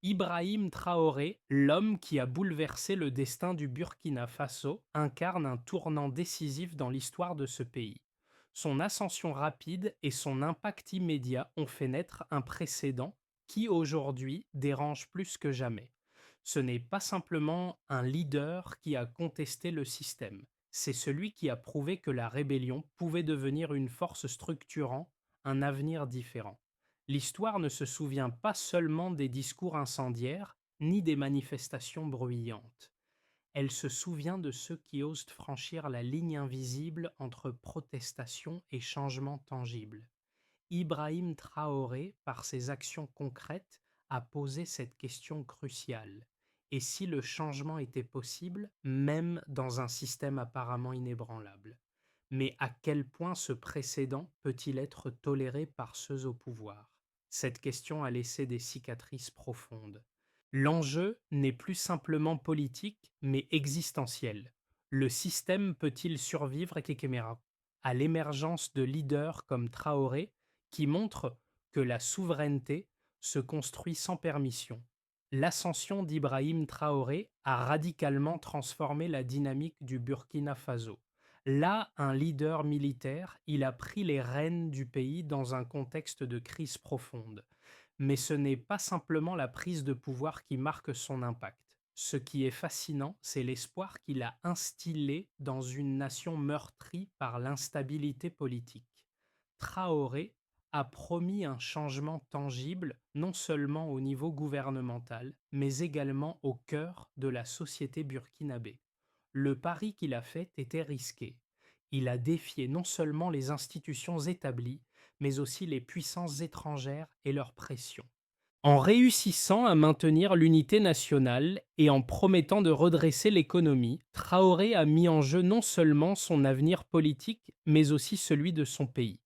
Ibrahim Traoré, l'homme qui a bouleversé le destin du Burkina Faso, incarne un tournant décisif dans l'histoire de ce pays. Son ascension rapide et son impact immédiat ont fait naître un précédent qui aujourd'hui dérange plus que jamais. Ce n'est pas simplement un leader qui a contesté le système, c'est celui qui a prouvé que la rébellion pouvait devenir une force structurant un avenir différent. L'histoire ne se souvient pas seulement des discours incendiaires, ni des manifestations bruyantes. Elle se souvient de ceux qui osent franchir la ligne invisible entre protestation et changement tangible. Ibrahim Traoré, par ses actions concrètes, a posé cette question cruciale. Et si le changement était possible, même dans un système apparemment inébranlable? Mais à quel point ce précédent peut-il être toléré par ceux au pouvoir? Cette question a laissé des cicatrices profondes. L'enjeu n'est plus simplement politique, mais existentiel. Le système peut-il survivre à l'émergence de leaders comme Traoré qui montrent que la souveraineté se construit sans permission? L'ascension d'Ibrahim Traoré a radicalement transformé la dynamique du Burkina Faso. Là, un leader militaire, il a pris les rênes du pays dans un contexte de crise profonde. Mais ce n'est pas simplement la prise de pouvoir qui marque son impact. Ce qui est fascinant, c'est l'espoir qu'il a instillé dans une nation meurtrie par l'instabilité politique. Traoré a promis un changement tangible non seulement au niveau gouvernemental, mais également au cœur de la société burkinabé. Le pari qu'il a fait était risqué. Il a défié non seulement les institutions établies, mais aussi les puissances étrangères et leurs pressions. En réussissant à maintenir l'unité nationale et en promettant de redresser l'économie, Traoré a mis en jeu non seulement son avenir politique, mais aussi celui de son pays.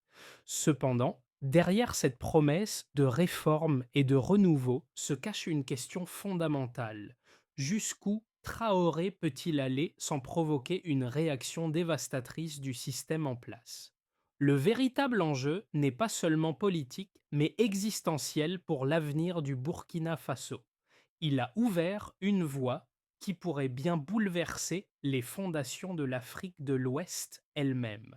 Cependant, derrière cette promesse de réforme et de renouveau se cache une question fondamentale. Jusqu'où Traoré peut-il aller sans provoquer une réaction dévastatrice du système en place? Le véritable enjeu n'est pas seulement politique, mais existentiel pour l'avenir du Burkina Faso. Il a ouvert une voie qui pourrait bien bouleverser les fondations de l'Afrique de l'Ouest elle-même.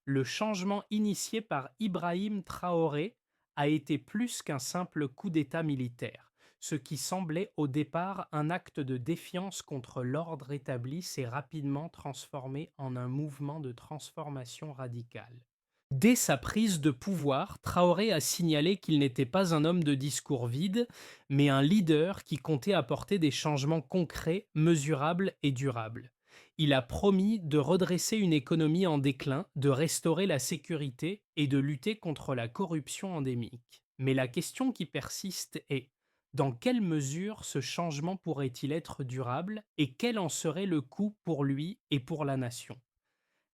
Le changement initié par Ibrahim Traoré a été plus qu'un simple coup d'État militaire. Ce qui semblait au départ un acte de défiance contre l'ordre établi s'est rapidement transformé en un mouvement de transformation radicale. Dès sa prise de pouvoir, Traoré a signalé qu'il n'était pas un homme de discours vide, mais un leader qui comptait apporter des changements concrets, mesurables et durables. Il a promis de redresser une économie en déclin, de restaurer la sécurité et de lutter contre la corruption endémique. Mais la question qui persiste est: dans quelle mesure ce changement pourrait-il être durable et quel en serait le coût pour lui et pour la nation?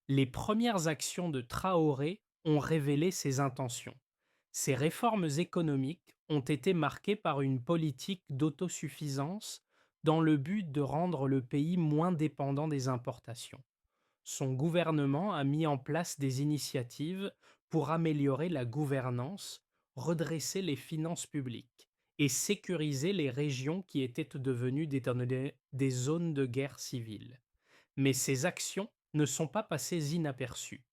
Les premières actions de Traoré ont révélé ses intentions. Ces réformes économiques ont été marquées par une politique d'autosuffisance dans le but de rendre le pays moins dépendant des importations. Son gouvernement a mis en place des initiatives pour améliorer la gouvernance, redresser les finances publiques et sécuriser les régions qui étaient devenues des zones de guerre civile. Mais ces actions ne sont pas passées inaperçues.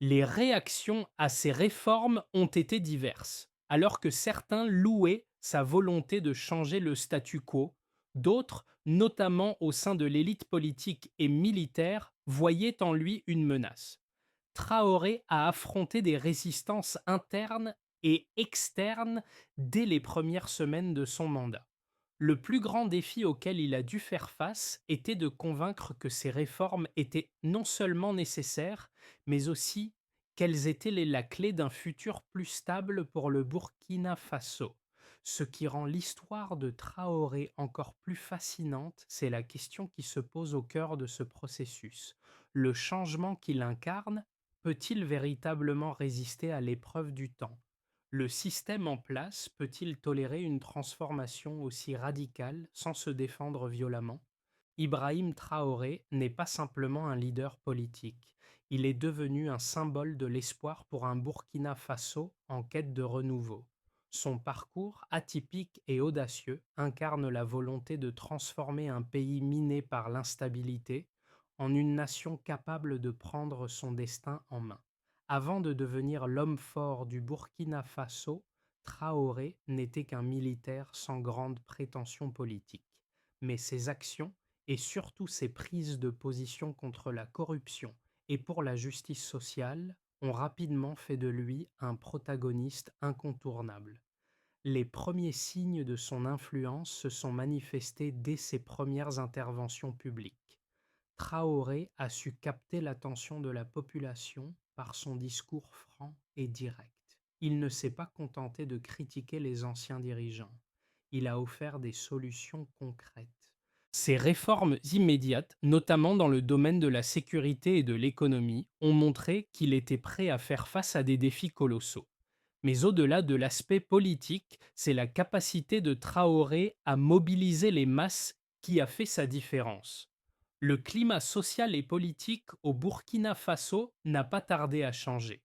Les réactions à ces réformes ont été diverses. Alors que certains louaient sa volonté de changer le statu quo, d'autres, notamment au sein de l'élite politique et militaire, voyaient en lui une menace. Traoré a affronté des résistances internes et externes dès les premières semaines de son mandat. Le plus grand défi auquel il a dû faire face était de convaincre que ces réformes étaient non seulement nécessaires, mais aussi qu'elles étaient la clé d'un futur plus stable pour le Burkina Faso. Ce qui rend l'histoire de Traoré encore plus fascinante, c'est la question qui se pose au cœur de ce processus. Le changement qu'il incarne peut-il véritablement résister à l'épreuve du temps? Le système en place peut-il tolérer une transformation aussi radicale sans se défendre violemment? Ibrahim Traoré n'est pas simplement un leader politique, il est devenu un symbole de l'espoir pour un Burkina Faso en quête de renouveau. Son parcours, atypique et audacieux, incarne la volonté de transformer un pays miné par l'instabilité en une nation capable de prendre son destin en main. Avant de devenir l'homme fort du Burkina Faso, Traoré n'était qu'un militaire sans grande prétention politique. Mais ses actions, et surtout ses prises de position contre la corruption et pour la justice sociale, ont rapidement fait de lui un protagoniste incontournable. Les premiers signes de son influence se sont manifestés dès ses premières interventions publiques. Traoré a su capter l'attention de la population par son discours franc et direct. Il ne s'est pas contenté de critiquer les anciens dirigeants. Il a offert des solutions concrètes. Ces réformes immédiates, notamment dans le domaine de la sécurité et de l'économie, ont montré qu'il était prêt à faire face à des défis colossaux. Mais au-delà de l'aspect politique, c'est la capacité de Traoré à mobiliser les masses qui a fait sa différence. Le climat social et politique au Burkina Faso n'a pas tardé à changer.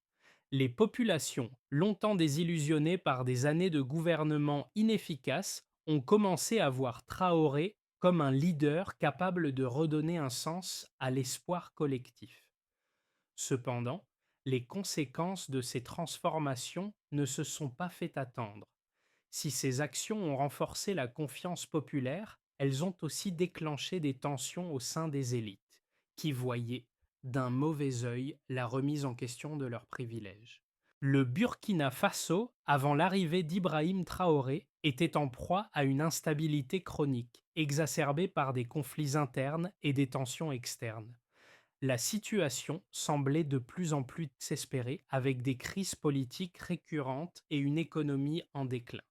Les populations, longtemps désillusionnées par des années de gouvernement inefficaces, ont commencé à voir Traoré comme un leader capable de redonner un sens à l'espoir collectif. Cependant, les conséquences de ces transformations ne se sont pas fait attendre. Si ces actions ont renforcé la confiance populaire, elles ont aussi déclenché des tensions au sein des élites, qui voyaient d'un mauvais œil la remise en question de leurs privilèges. Le Burkina Faso, avant l'arrivée d'Ibrahim Traoré, était en proie à une instabilité chronique, exacerbée par des conflits internes et des tensions externes. La situation semblait de plus en plus s'espérer avec des crises politiques récurrentes et une économie en déclin.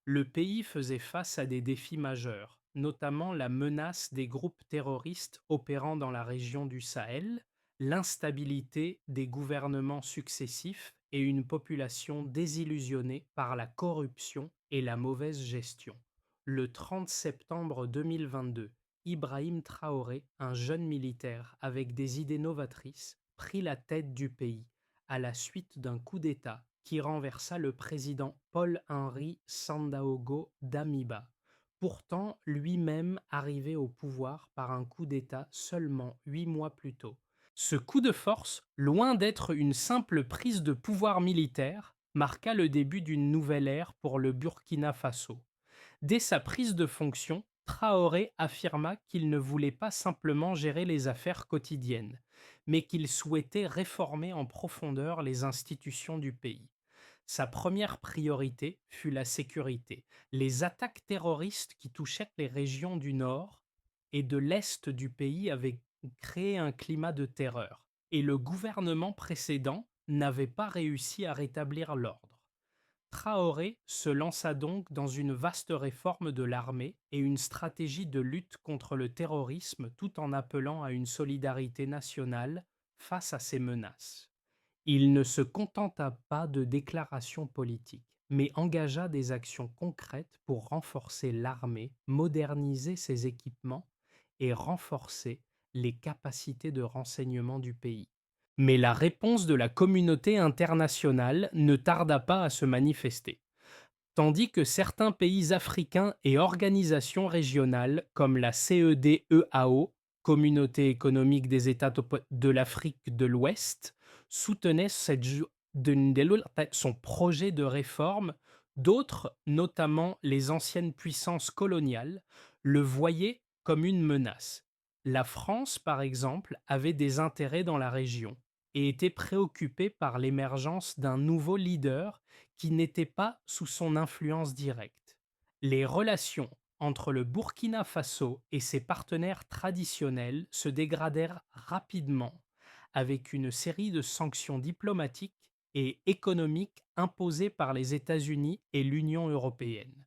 Le pays faisait face à des défis majeurs, notamment la menace des groupes terroristes opérant dans la région du Sahel, l'instabilité des gouvernements successifs et une population désillusionnée par la corruption et la mauvaise gestion. Le 30 septembre 2022, Ibrahim Traoré, un jeune militaire avec des idées novatrices, prit la tête du pays à la suite d'un coup d'État qui renversa le président Paul-Henri Sandaogo Damiba, pourtant lui-même arrivé au pouvoir par un coup d'État seulement 8 mois plus tôt. Ce coup de force, loin d'être une simple prise de pouvoir militaire, marqua le début d'une nouvelle ère pour le Burkina Faso. Dès sa prise de fonction, Traoré affirma qu'il ne voulait pas simplement gérer les affaires quotidiennes, mais qu'il souhaitait réformer en profondeur les institutions du pays. Sa première priorité fut la sécurité. Les attaques terroristes qui touchaient les régions du nord et de l'est du pays avaient créé un climat de terreur, et le gouvernement précédent n'avait pas réussi à rétablir l'ordre. Traoré se lança donc dans une vaste réforme de l'armée et une stratégie de lutte contre le terrorisme tout en appelant à une solidarité nationale face à ces menaces. Il ne se contenta pas de déclarations politiques, mais engagea des actions concrètes pour renforcer l'armée, moderniser ses équipements et renforcer les capacités de renseignement du pays. Mais la réponse de la communauté internationale ne tarda pas à se manifester, tandis que certains pays africains et organisations régionales comme la CEDEAO, Communauté économique des États de l'Afrique de l'Ouest, soutenaient son projet de réforme, d'autres, notamment les anciennes puissances coloniales, le voyaient comme une menace. La France, par exemple, avait des intérêts dans la région et était préoccupée par l'émergence d'un nouveau leader qui n'était pas sous son influence directe. Les relations entre le Burkina Faso et ses partenaires traditionnels se dégradèrent rapidement avec une série de sanctions diplomatiques et économiques imposées par les États-Unis et l'Union européenne.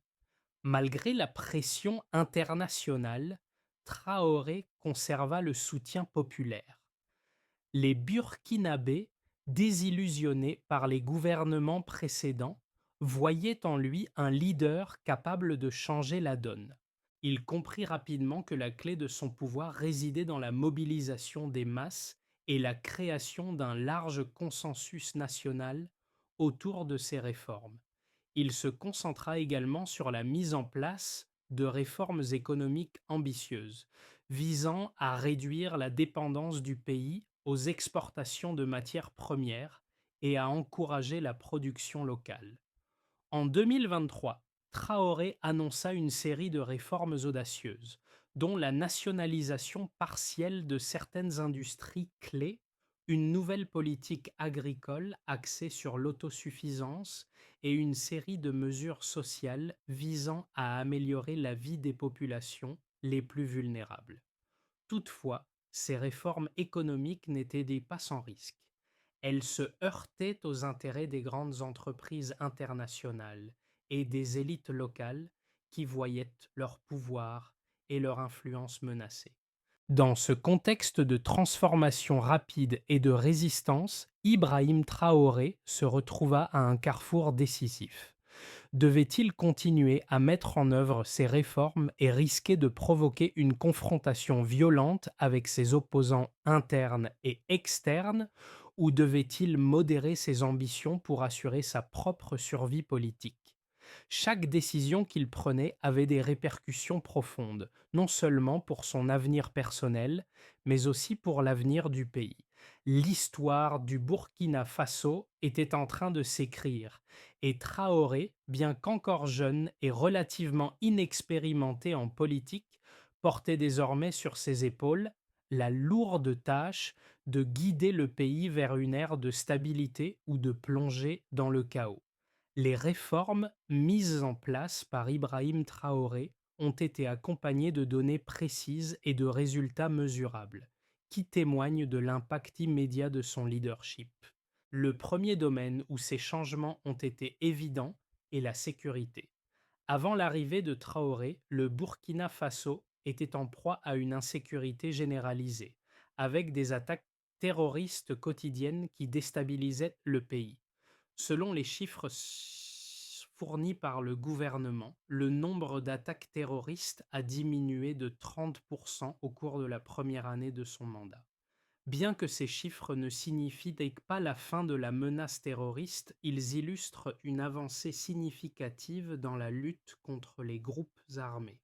Malgré la pression internationale, Traoré conserva le soutien populaire. Les Burkinabés, désillusionnés par les gouvernements précédents, voyaient en lui un leader capable de changer la donne. Il comprit rapidement que la clé de son pouvoir résidait dans la mobilisation des masses et la création d'un large consensus national autour de ses réformes. Il se concentra également sur la mise en place de réformes économiques ambitieuses, visant à réduire la dépendance du pays aux exportations de matières premières et à encourager la production locale. En 2023, Traoré annonça une série de réformes audacieuses, dont la nationalisation partielle de certaines industries clés, une nouvelle politique agricole axée sur l'autosuffisance et une série de mesures sociales visant à améliorer la vie des populations les plus vulnérables. Toutefois, ces réformes économiques n'étaient pas sans risque. Elles se heurtaient aux intérêts des grandes entreprises internationales et des élites locales qui voyaient leur pouvoir et leur influence menacés. Dans ce contexte de transformation rapide et de résistance, Ibrahim Traoré se retrouva à un carrefour décisif. Devait-il continuer à mettre en œuvre ces réformes et risquer de provoquer une confrontation violente avec ses opposants internes et externes, ou devait-il modérer ses ambitions pour assurer sa propre survie politique? Chaque décision qu'il prenait avait des répercussions profondes, non seulement pour son avenir personnel, mais aussi pour l'avenir du pays. L'histoire du Burkina Faso était en train de s'écrire, et Traoré, bien qu'encore jeune et relativement inexpérimenté en politique, portait désormais sur ses épaules la lourde tâche de guider le pays vers une ère de stabilité ou de plonger dans le chaos. Les réformes mises en place par Ibrahim Traoré ont été accompagnées de données précises et de résultats mesurables, qui témoignent de l'impact immédiat de son leadership. Le premier domaine où ces changements ont été évidents est la sécurité. Avant l'arrivée de Traoré, le Burkina Faso était en proie à une insécurité généralisée, avec des attaques terroristes quotidiennes qui déstabilisaient le pays. Selon les chiffres fournis par le gouvernement, le nombre d'attaques terroristes a diminué de 30% au cours de la première année de son mandat. Bien que ces chiffres ne signifient pas la fin de la menace terroriste, ils illustrent une avancée significative dans la lutte contre les groupes armés.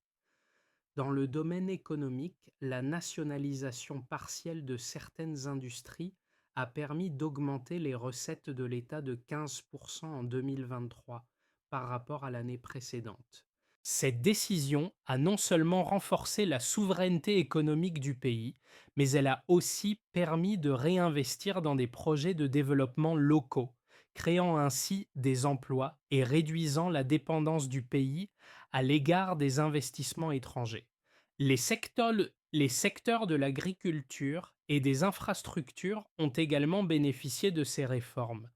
Dans le domaine économique, la nationalisation partielle de certaines industries a permis d'augmenter les recettes de l'État de 15% en 2023 par rapport à l'année précédente. Cette décision a non seulement renforcé la souveraineté économique du pays, mais elle a aussi permis de réinvestir dans des projets de développement locaux, créant ainsi des emplois et réduisant la dépendance du pays à l'égard des investissements étrangers. Les secteurs de l'agriculture et des infrastructures ont également bénéficié de ces réformes.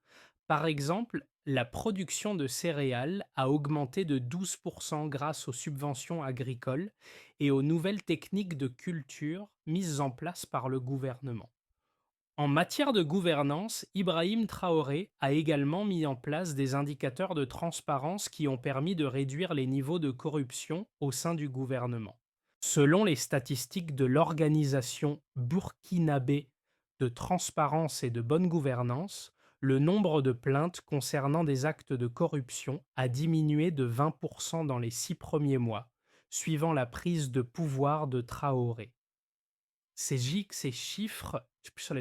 Par exemple, la production de céréales a augmenté de 12% grâce aux subventions agricoles et aux nouvelles techniques de culture mises en place par le gouvernement. En matière de gouvernance, Ibrahim Traoré a également mis en place des indicateurs de transparence qui ont permis de réduire les niveaux de corruption au sein du gouvernement. Selon les statistiques de l'organisation burkinabé de transparence et de bonne gouvernance, le nombre de plaintes concernant des actes de corruption a diminué de 20% dans les 6 premiers mois, suivant la prise de pouvoir de Traoré. Ces chiffres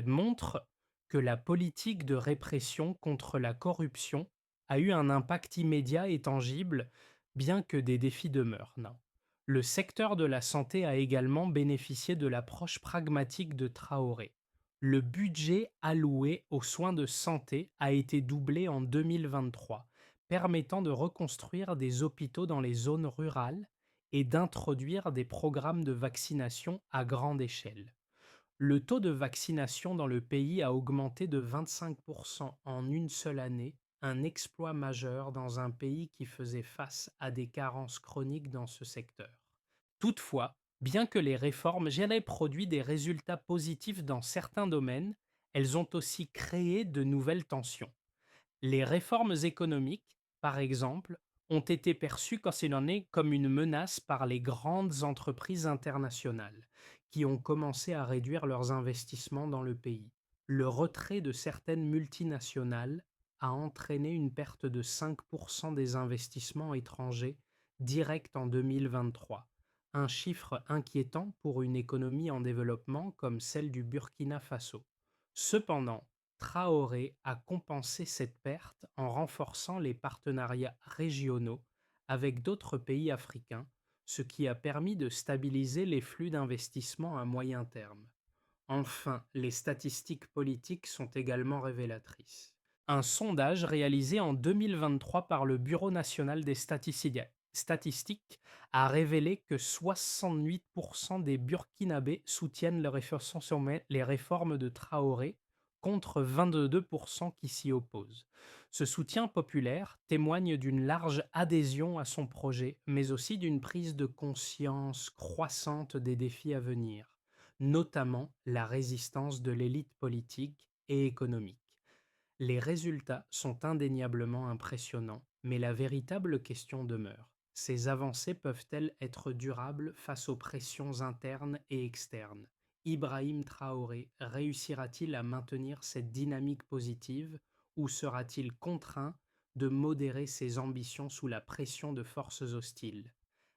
montrent que la politique de répression contre la corruption a eu un impact immédiat et tangible, bien que des défis demeurent. Non. Le secteur de la santé a également bénéficié de l'approche pragmatique de Traoré. Le budget alloué aux soins de santé a été doublé en 2023, permettant de reconstruire des hôpitaux dans les zones rurales et d'introduire des programmes de vaccination à grande échelle. Le taux de vaccination dans le pays a augmenté de 25% en une seule année, un exploit majeur dans un pays qui faisait face à des carences chroniques dans ce secteur. Toutefois, bien que les réformes aient produit des résultats positifs dans certains domaines, elles ont aussi créé de nouvelles tensions. Les réformes économiques, par exemple, ont été perçues quand il en est comme une menace par les grandes entreprises internationales, qui ont commencé à réduire leurs investissements dans le pays. Le retrait de certaines multinationales a entraîné une perte de 5% des investissements étrangers directs en 2023, un chiffre inquiétant pour une économie en développement comme celle du Burkina Faso. Cependant, Traoré a compensé cette perte en renforçant les partenariats régionaux avec d'autres pays africains, ce qui a permis de stabiliser les flux d'investissement à moyen terme. Enfin, les statistiques politiques sont également révélatrices. Un sondage réalisé en 2023 par le Bureau national des statistiques a révélé que 68% des Burkinabés soutiennent les réformes de Traoré contre 22% qui s'y opposent. Ce soutien populaire témoigne d'une large adhésion à son projet, mais aussi d'une prise de conscience croissante des défis à venir, notamment la résistance de l'élite politique et économique. Les résultats sont indéniablement impressionnants, mais la véritable question demeure. Ces avancées peuvent-elles être durables face aux pressions internes et externes? Ibrahim Traoré réussira-t-il à maintenir cette dynamique positive ou sera-t-il contraint de modérer ses ambitions sous la pression de forces hostiles?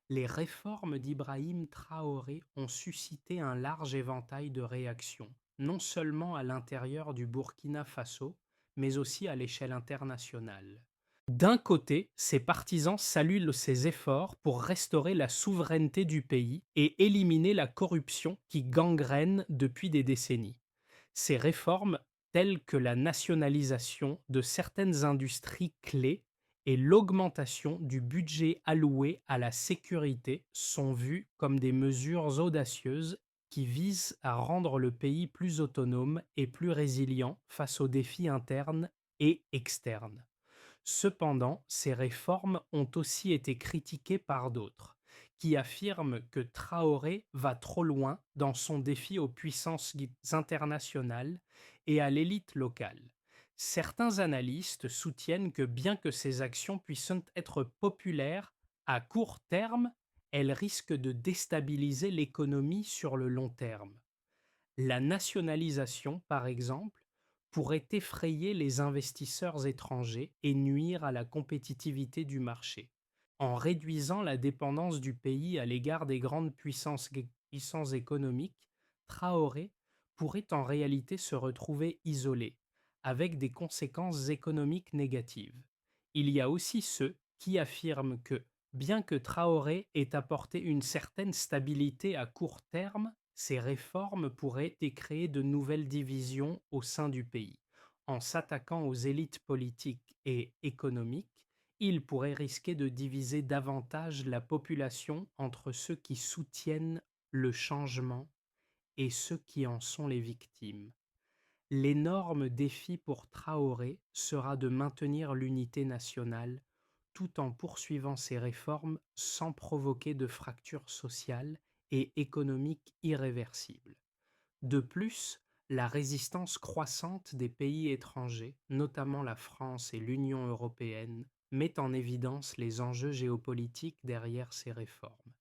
Les réformes d'Ibrahim Traoré ont suscité un large éventail de réactions, non seulement à l'intérieur du Burkina Faso, mais aussi à l'échelle internationale. D'un côté, ses partisans saluent ses efforts pour restaurer la souveraineté du pays et éliminer la corruption qui gangrène depuis des décennies. Ces réformes, telles que la nationalisation de certaines industries clés et l'augmentation du budget alloué à la sécurité, sont vues comme des mesures audacieuses qui visent à rendre le pays plus autonome et plus résilient face aux défis internes et externes. Cependant, ces réformes ont aussi été critiquées par d'autres, qui affirment que Traoré va trop loin dans son défi aux puissances internationales et à l'élite locale. Certains analystes soutiennent que bien que ces actions puissent être populaires à court terme, elles risquent de déstabiliser l'économie sur le long terme. La nationalisation, par exemple, pourrait effrayer les investisseurs étrangers et nuire à la compétitivité du marché. En réduisant la dépendance du pays à l'égard des grandes puissances économiques, Traoré pourrait en réalité se retrouver isolé, avec des conséquences économiques négatives. Il y a aussi ceux qui affirment que, bien que Traoré ait apporté une certaine stabilité à court terme, ces réformes pourraient créer de nouvelles divisions au sein du pays. En s'attaquant aux élites politiques et économiques, il pourrait risquer de diviser davantage la population entre ceux qui soutiennent le changement et ceux qui en sont les victimes. L'énorme défi pour Traoré sera de maintenir l'unité nationale tout en poursuivant ses réformes sans provoquer de fractures sociales et économiques irréversibles. De plus, la résistance croissante des pays étrangers, notamment la France et l'Union européenne, met en évidence les enjeux géopolitiques derrière ces réformes.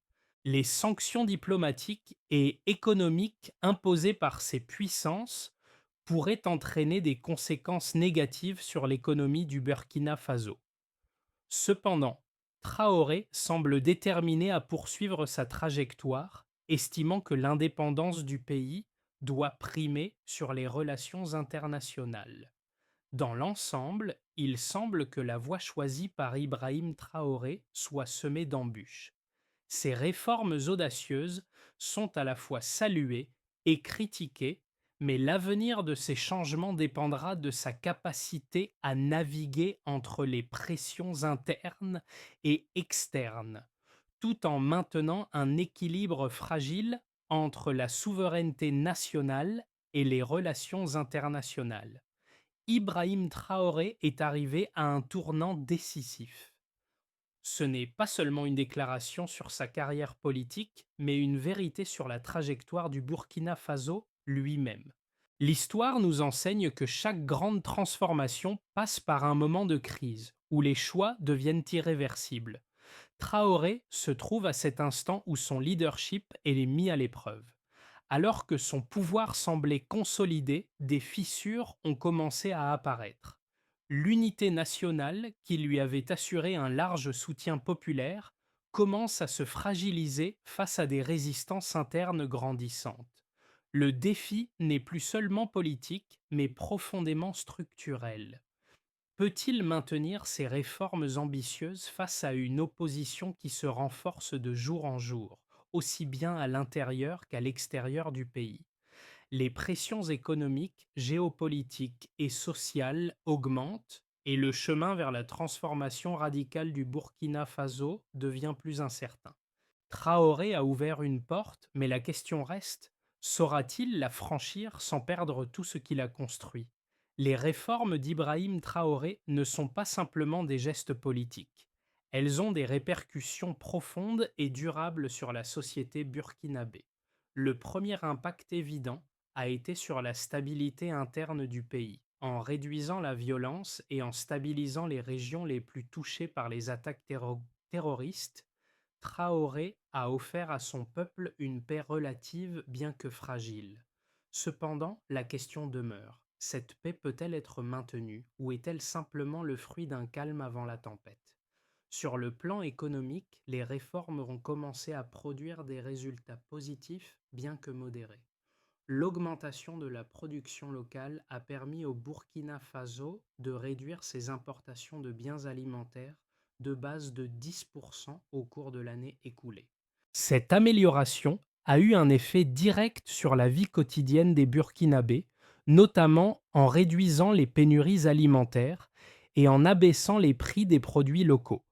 Les sanctions diplomatiques et économiques imposées par ces puissances pourraient entraîner des conséquences négatives sur l'économie du Burkina Faso. Cependant, Traoré semble déterminé à poursuivre sa trajectoire, estimant que l'indépendance du pays doit primer sur les relations internationales. Dans l'ensemble, il semble que la voie choisie par Ibrahim Traoré soit semée d'embûches. Ces réformes audacieuses sont à la fois saluées et critiquées, mais l'avenir de ces changements dépendra de sa capacité à naviguer entre les pressions internes et externes, tout en maintenant un équilibre fragile entre la souveraineté nationale et les relations internationales. Ibrahim Traoré est arrivé à un tournant décisif. Ce n'est pas seulement une déclaration sur sa carrière politique, mais une vérité sur la trajectoire du Burkina Faso lui-même. L'histoire nous enseigne que chaque grande transformation passe par un moment de crise, où les choix deviennent irréversibles. Traoré se trouve à cet instant où son leadership est mis à l'épreuve. Alors que son pouvoir semblait consolidé, des fissures ont commencé à apparaître. L'unité nationale, qui lui avait assuré un large soutien populaire, commence à se fragiliser face à des résistances internes grandissantes. Le défi n'est plus seulement politique, mais profondément structurel. Peut-il maintenir ces réformes ambitieuses face à une opposition qui se renforce de jour en jour, aussi bien à l'intérieur qu'à l'extérieur du pays? Les pressions économiques, géopolitiques et sociales augmentent et le chemin vers la transformation radicale du Burkina Faso devient plus incertain. Traoré a ouvert une porte, mais la question reste, saura-t-il la franchir sans perdre tout ce qu'il a construit? Les réformes d'Ibrahim Traoré ne sont pas simplement des gestes politiques. Elles ont des répercussions profondes et durables sur la société burkinabé. Le premier impact évident a été sur la stabilité interne du pays, en réduisant la violence et en stabilisant les régions les plus touchées par les attaques terroristes. Traoré a offert à son peuple une paix relative bien que fragile. Cependant, la question demeure. Cette paix peut-elle être maintenue ou est-elle simplement le fruit d'un calme avant la tempête? Sur le plan économique, les réformes ont commencé à produire des résultats positifs bien que modérés. L'augmentation de la production locale a permis au Burkina Faso de réduire ses importations de biens alimentaires de base de 10% au cours de l'année écoulée. Cette amélioration a eu un effet direct sur la vie quotidienne des Burkinabés, notamment en réduisant les pénuries alimentaires et en abaissant les prix des produits locaux.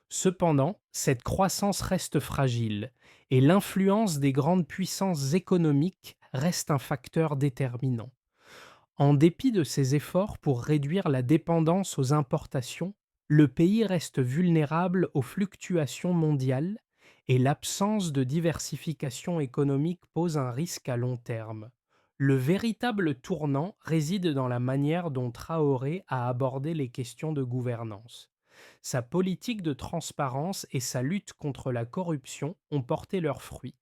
Cependant, cette croissance reste fragile et l'influence des grandes puissances économiques reste un facteur déterminant. En dépit de ses efforts pour réduire la dépendance aux importations, le pays reste vulnérable aux fluctuations mondiales et l'absence de diversification économique pose un risque à long terme. Le véritable tournant réside dans la manière dont Traoré a abordé les questions de gouvernance. Sa politique de transparence et sa lutte contre la corruption ont porté leurs fruits,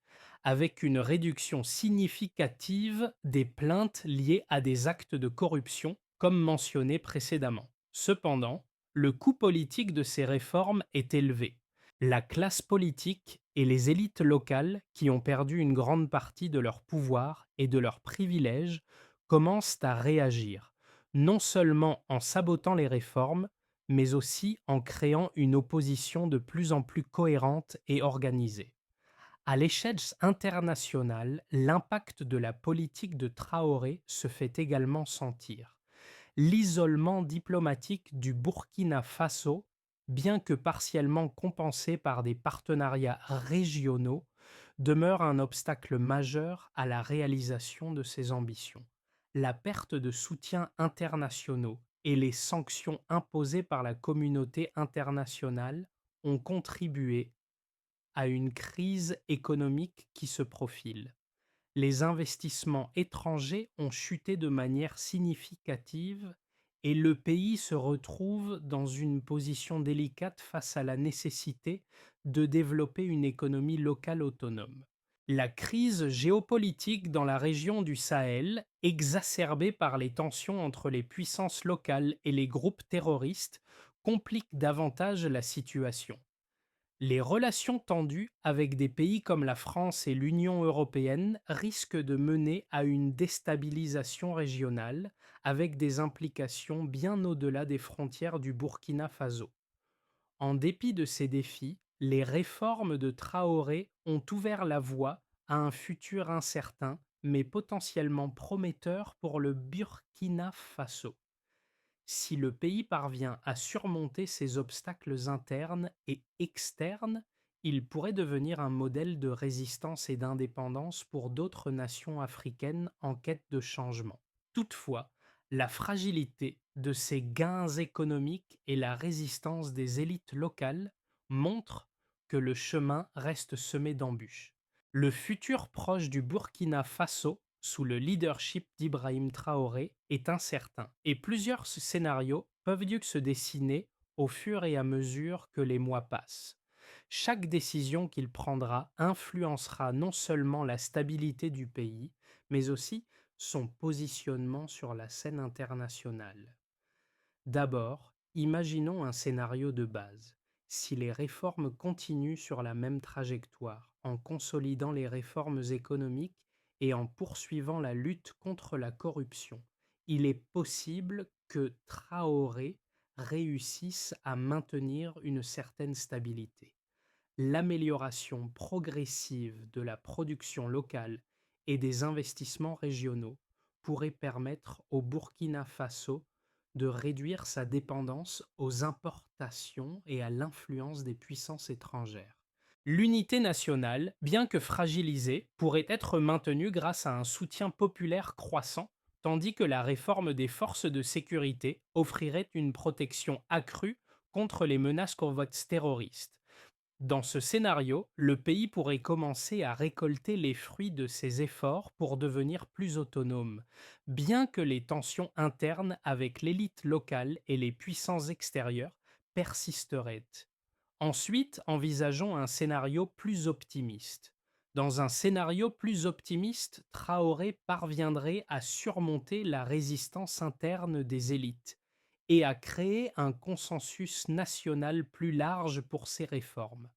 avec une réduction significative des plaintes liées à des actes de corruption, comme mentionné précédemment. Cependant, le coût politique de ces réformes est élevé. La classe politique et les élites locales, qui ont perdu une grande partie de leur pouvoir et de leurs privilèges, commencent à réagir, non seulement en sabotant les réformes, mais aussi en créant une opposition de plus en plus cohérente et organisée. À l'échelle internationale, l'impact de la politique de Traoré se fait également sentir. L'isolement diplomatique du Burkina Faso, bien que partiellement compensé par des partenariats régionaux, demeure un obstacle majeur à la réalisation de ses ambitions. La perte de soutiens internationaux et les sanctions imposées par la communauté internationale ont contribué à une crise économique qui se profile. Les investissements étrangers ont chuté de manière significative et le pays se retrouve dans une position délicate face à la nécessité de développer une économie locale autonome. La crise géopolitique dans la région du Sahel, exacerbée par les tensions entre les puissances locales et les groupes terroristes, complique davantage la situation. Les relations tendues avec des pays comme la France et l'Union européenne risquent de mener à une déstabilisation régionale avec des implications bien au-delà des frontières du Burkina Faso. En dépit de ces défis, les réformes de Traoré ont ouvert la voie à un futur incertain mais potentiellement prometteur pour le Burkina Faso. Si le pays parvient à surmonter ces obstacles internes et externes, il pourrait devenir un modèle de résistance et d'indépendance pour d'autres nations africaines en quête de changement. Toutefois, la fragilité de ces gains économiques et la résistance des élites locales montrent que le chemin reste semé d'embûches. Le futur proche du Burkina Faso, sous le leadership d'Ibrahim Traoré, est incertain et plusieurs scénarios peuvent donc se dessiner au fur et à mesure que les mois passent. Chaque décision qu'il prendra influencera non seulement la stabilité du pays, mais aussi son positionnement sur la scène internationale. D'abord, imaginons un scénario de base. Si les réformes continuent sur la même trajectoire, en consolidant les réformes économiques et en poursuivant la lutte contre la corruption, il est possible que Traoré réussisse à maintenir une certaine stabilité. L'amélioration progressive de la production locale et des investissements régionaux pourrait permettre au Burkina Faso de réduire sa dépendance aux importations et à l'influence des puissances étrangères. L'unité nationale, bien que fragilisée, pourrait être maintenue grâce à un soutien populaire croissant, tandis que la réforme des forces de sécurité offrirait une protection accrue contre les menaces convoites terroristes. Dans ce scénario, le pays pourrait commencer à récolter les fruits de ses efforts pour devenir plus autonome, bien que les tensions internes avec l'élite locale et les puissances extérieures persisteraient. Ensuite, envisageons un scénario plus optimiste. Dans un scénario plus optimiste, Traoré parviendrait à surmonter la résistance interne des élites et à créer un consensus national plus large pour ses réformes.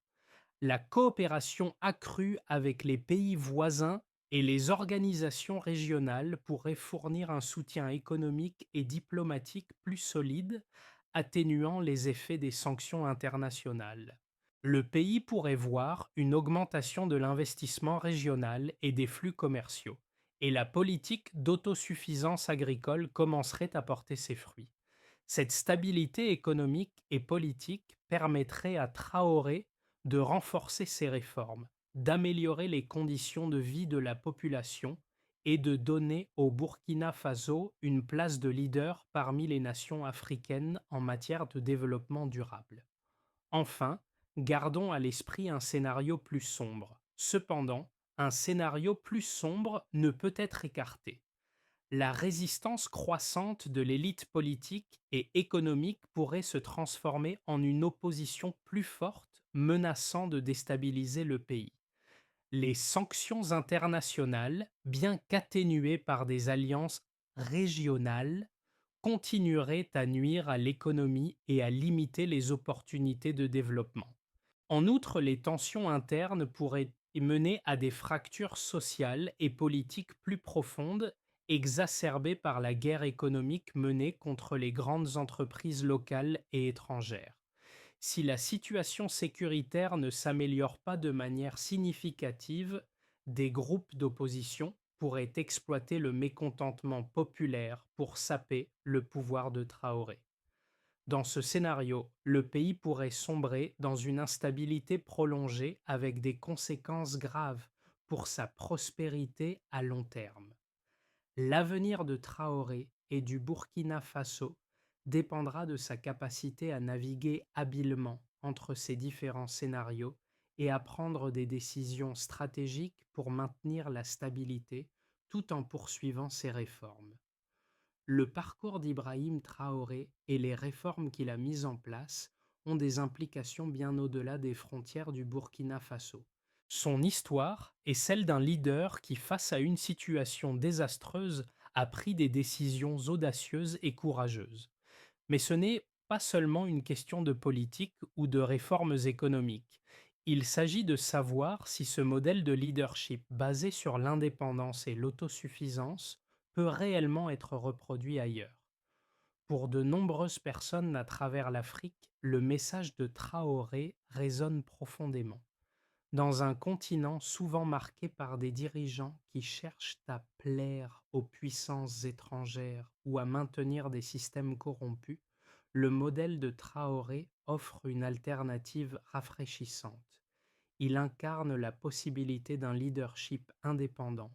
La coopération accrue avec les pays voisins et les organisations régionales pourrait fournir un soutien économique et diplomatique plus solide, atténuant les effets des sanctions internationales. Le pays pourrait voir une augmentation de l'investissement régional et des flux commerciaux, et la politique d'autosuffisance agricole commencerait à porter ses fruits. Cette stabilité économique et politique permettrait à Traoré de renforcer ses réformes, d'améliorer les conditions de vie de la population et de donner au Burkina Faso une place de leader parmi les nations africaines en matière de développement durable. Enfin, gardons à l'esprit un scénario plus sombre. Cependant, un scénario plus sombre ne peut être écarté. La résistance croissante de l'élite politique et économique pourrait se transformer en une opposition plus forte, menaçant de déstabiliser le pays. Les sanctions internationales, bien qu'atténuées par des alliances régionales, continueraient à nuire à l'économie et à limiter les opportunités de développement. En outre, les tensions internes pourraient mener à des fractures sociales et politiques plus profondes, exacerbées par la guerre économique menée contre les grandes entreprises locales et étrangères. Si la situation sécuritaire ne s'améliore pas de manière significative, des groupes d'opposition pourraient exploiter le mécontentement populaire pour saper le pouvoir de Traoré. Dans ce scénario, le pays pourrait sombrer dans une instabilité prolongée avec des conséquences graves pour sa prospérité à long terme. L'avenir de Traoré et du Burkina Faso dépendra de sa capacité à naviguer habilement entre ces différents scénarios et à prendre des décisions stratégiques pour maintenir la stabilité tout en poursuivant ses réformes. Le parcours d'Ibrahim Traoré et les réformes qu'il a mises en place ont des implications bien au-delà des frontières du Burkina Faso. Son histoire est celle d'un leader qui, face à une situation désastreuse, a pris des décisions audacieuses et courageuses. Mais ce n'est pas seulement une question de politique ou de réformes économiques. Il s'agit de savoir si ce modèle de leadership basé sur l'indépendance et l'autosuffisance peut réellement être reproduit ailleurs. Pour de nombreuses personnes à travers l'Afrique, le message de Traoré résonne profondément. Dans un continent souvent marqué par des dirigeants qui cherchent à plaire aux puissances étrangères ou à maintenir des systèmes corrompus, le modèle de Traoré offre une alternative rafraîchissante. Il incarne la possibilité d'un leadership indépendant,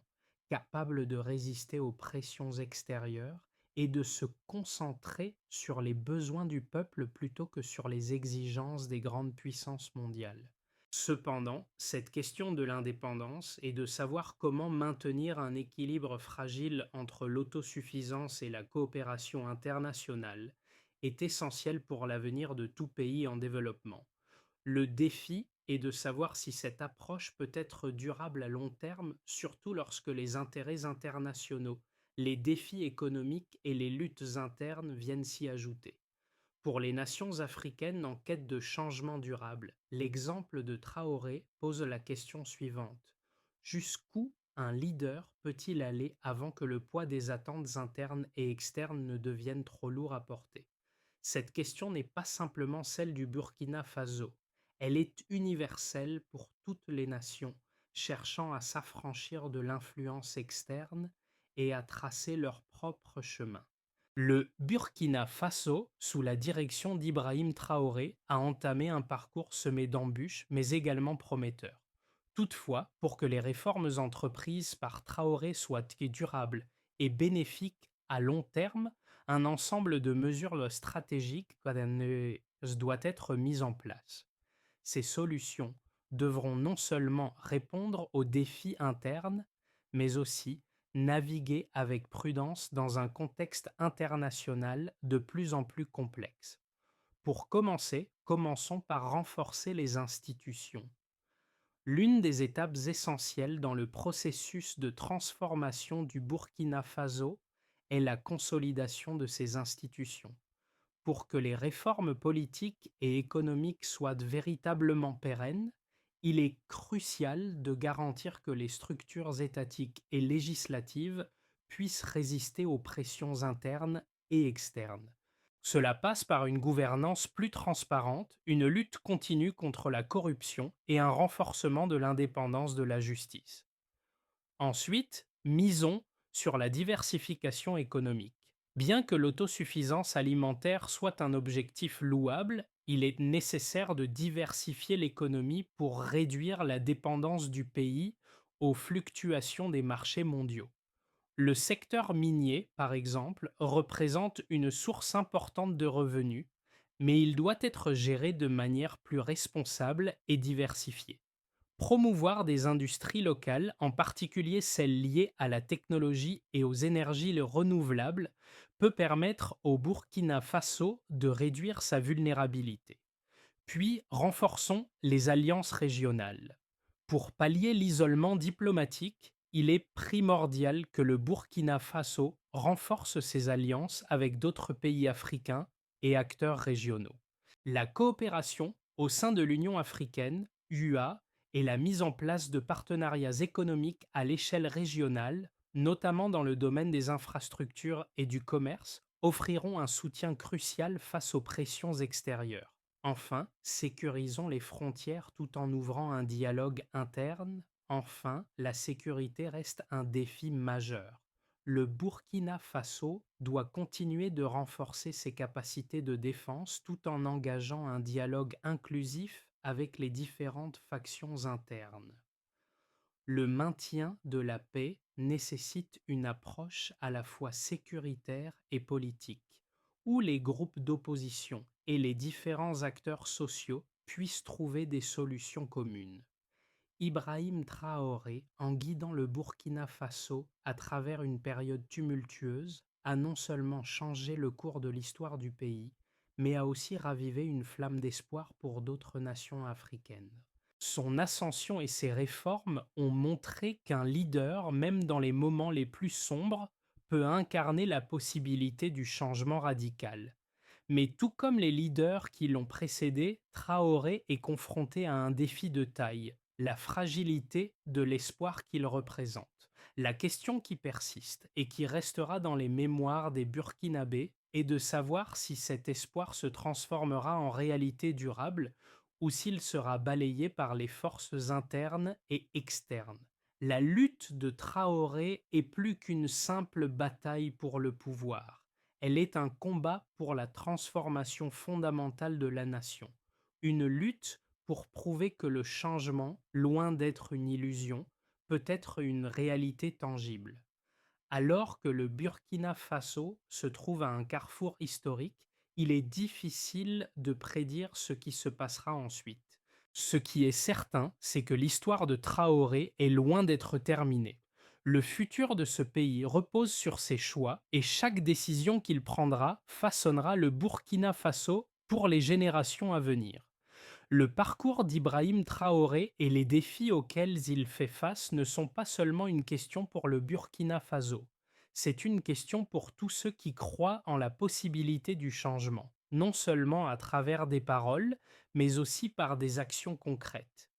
capable de résister aux pressions extérieures et de se concentrer sur les besoins du peuple plutôt que sur les exigences des grandes puissances mondiales. Cependant, cette question de l'indépendance et de savoir comment maintenir un équilibre fragile entre l'autosuffisance et la coopération internationale est essentielle pour l'avenir de tout pays en développement. Le défi est de savoir si cette approche peut être durable à long terme, surtout lorsque les intérêts internationaux, les défis économiques et les luttes internes viennent s'y ajouter. Pour les nations africaines en quête de changement durable, l'exemple de Traoré pose la question suivante. Jusqu'où un leader peut-il aller avant que le poids des attentes internes et externes ne devienne trop lourd à porter? Cette question n'est pas simplement celle du Burkina Faso, elle est universelle pour toutes les nations cherchant à s'affranchir de l'influence externe et à tracer leur propre chemin. Le Burkina Faso, sous la direction d'Ibrahim Traoré, a entamé un parcours semé d'embûches, mais également prometteur. Toutefois, pour que les réformes entreprises par Traoré soient durables et bénéfiques à long terme, un ensemble de mesures stratégiques doit être mis en place. Ces solutions devront non seulement répondre aux défis internes, mais aussi naviguer avec prudence dans un contexte international de plus en plus complexe. Pour commencer, commençons par renforcer les institutions. L'une des étapes essentielles dans le processus de transformation du Burkina Faso est la consolidation de ses institutions. Pour que les réformes politiques et économiques soient véritablement pérennes, il est crucial de garantir que les structures étatiques et législatives puissent résister aux pressions internes et externes. Cela passe par une gouvernance plus transparente, une lutte continue contre la corruption et un renforcement de l'indépendance de la justice. Ensuite, misons sur la diversification économique. Bien que l'autosuffisance alimentaire soit un objectif louable, il est nécessaire de diversifier l'économie pour réduire la dépendance du pays aux fluctuations des marchés mondiaux. Le secteur minier, par exemple, représente une source importante de revenus, mais il doit être géré de manière plus responsable et diversifiée. Promouvoir des industries locales, en particulier celles liées à la technologie et aux énergies renouvelables, peut permettre au Burkina Faso de réduire sa vulnérabilité. Puis, renforçons les alliances régionales. Pour pallier l'isolement diplomatique, il est primordial que le Burkina Faso renforce ses alliances avec d'autres pays africains et acteurs régionaux. La coopération au sein de l'Union africaine, UA, et la mise en place de partenariats économiques à l'échelle régionale, notamment dans le domaine des infrastructures et du commerce, offriront un soutien crucial face aux pressions extérieures. Enfin, sécurisons les frontières tout en ouvrant un dialogue interne. Enfin, la sécurité reste un défi majeur. Le Burkina Faso doit continuer de renforcer ses capacités de défense tout en engageant un dialogue inclusif avec les différentes factions internes. Le maintien de la paix nécessite une approche à la fois sécuritaire et politique, où les groupes d'opposition et les différents acteurs sociaux puissent trouver des solutions communes. Ibrahim Traoré, en guidant le Burkina Faso à travers une période tumultueuse, a non seulement changé le cours de l'histoire du pays, mais a aussi ravivé une flamme d'espoir pour d'autres nations africaines. Son ascension et ses réformes ont montré qu'un leader, même dans les moments les plus sombres, peut incarner la possibilité du changement radical. Mais tout comme les leaders qui l'ont précédé, Traoré est confronté à un défi de taille, la fragilité de l'espoir qu'il représente. La question qui persiste et qui restera dans les mémoires des Burkinabés est de savoir si cet espoir se transformera en réalité durable ou s'il sera balayé par les forces internes et externes. La lutte de Traoré est plus qu'une simple bataille pour le pouvoir. Elle est un combat pour la transformation fondamentale de la nation, une lutte pour prouver que le changement, loin d'être une illusion, peut être une réalité tangible. Alors que le Burkina Faso se trouve à un carrefour historique, il est difficile de prédire ce qui se passera ensuite. Ce qui est certain, c'est que l'histoire de Traoré est loin d'être terminée. Le futur de ce pays repose sur ses choix et chaque décision qu'il prendra façonnera le Burkina Faso pour les générations à venir. Le parcours d'Ibrahim Traoré et les défis auxquels il fait face ne sont pas seulement une question pour le Burkina Faso, c'est une question pour tous ceux qui croient en la possibilité du changement. non seulement à travers des paroles, mais aussi par des actions concrètes.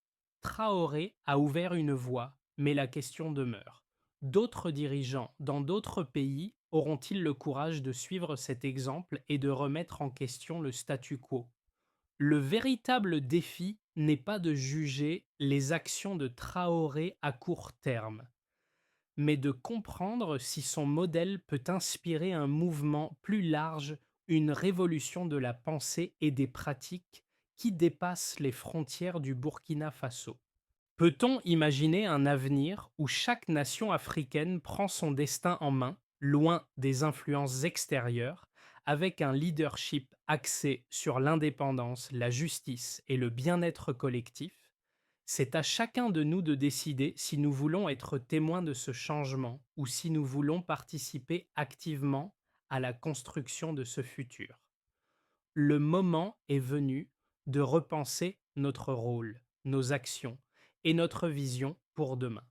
Traoré a ouvert une voie, mais la question demeure. D'autres dirigeants dans d'autres pays auront-ils le courage de suivre cet exemple et de remettre en question le statu quo? Le véritable défi n'est pas de juger les actions de Traoré à court terme, mais de comprendre si son modèle peut inspirer un mouvement plus large, une révolution de la pensée et des pratiques qui dépasse les frontières du Burkina Faso. Peut-on imaginer un avenir où chaque nation africaine prend son destin en main, loin des influences extérieures, avec un leadership axé sur l'indépendance, la justice et le bien-être collectif? C'est à chacun de nous de décider si nous voulons être témoins de ce changement ou si nous voulons participer activement à la construction de ce futur. Le moment est venu de repenser notre rôle, nos actions et notre vision pour demain.